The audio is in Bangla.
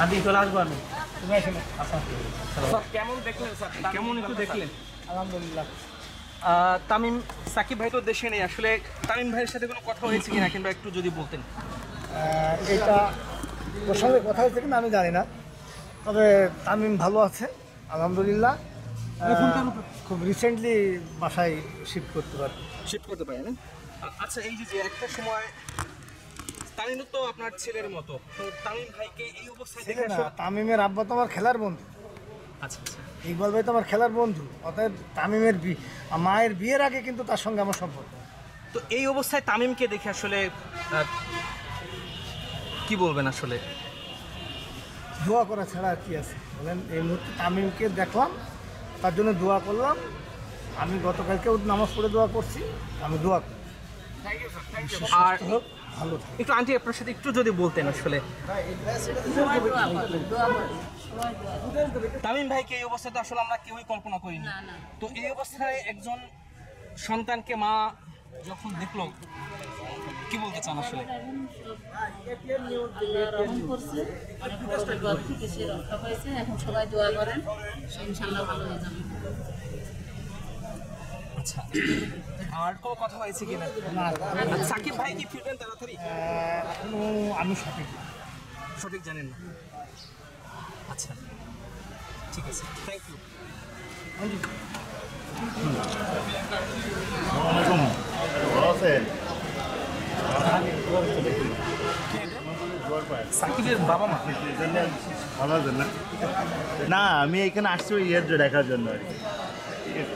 আদি চলে আসবো আমি। কেমন দেখলেন স্যার? কেমন একটু দেখলেন? আলহামদুলিল্লাহ। তামিম সাকিব ভাই তো দেশে নেই, আসলে তামিম ভাইয়ের সাথে কোনো কথা হয়েছে কিনা কিংবা একটু যদি বলতেন। এটা ওর সঙ্গে কথা হয়েছে কিনা আমি জানি না, তবে তামিম ভালো আছে আলহামদুলিল্লাহ। খুব রিসেন্টলি বাসায় শিফট করতে পারে। শিফট করতে পারেন। আচ্ছা, এই যে একটা সময় তামিম তো আপনার ছেলের মতো, তো তামিম ভাইকে এই অবস্থায় দেখে তামিমের আব্বা তো আমার খেলার বন্ধু। আচ্ছা আচ্ছা, ইকবাল ভাই তো আমার খেলার বন্ধু, অতএব তামিমের মায়ের বিয়ের আগে কিন্তু তার সঙ্গে আমার সম্পর্ক। তো এই অবস্থায় তামিমকে দেখে আসলে কি বলবেন? আসলে দোয়া করা ছাড়া আর কি আছে বলেন? এই মুহূর্তে তামিমকে দেখলাম, তার জন্য দোয়া করলাম। আমি গতকালকেও নামাজ পড়ে দোয়া করছি, আমি দোয়া করি। আর ভালো থাকে। একটু আন্টি আপনার সাথে একটু যদি বলতেন আসলে তামিম ভাইকে এই অবস্থাতে আসলে আমরা কেউই কল্পনা করিনি। তো এই অবস্থায় একজন সন্তানকে মা যখন দেখলো, কি বলতে চান আসলে? এখন সবাই দোয়া করেন, ইনশাআল্লাহ ভালো হয়ে যাবে। আচ্ছা, আর কোনো কথা হয়েছে কিনা? সাকিব ভাই কি ফিরবেন তাড়াতাড়ি? এখনো আমি সঠিক জানেন না। আচ্ছা, ঠিক আছে, থ্যাংক ইউ। সাকিবের বাবা মা ভালো আছেন না? না, আমি এখানে আসছি ওই ইয়ের দেখার জন্য আর কি। ঠিক আছে।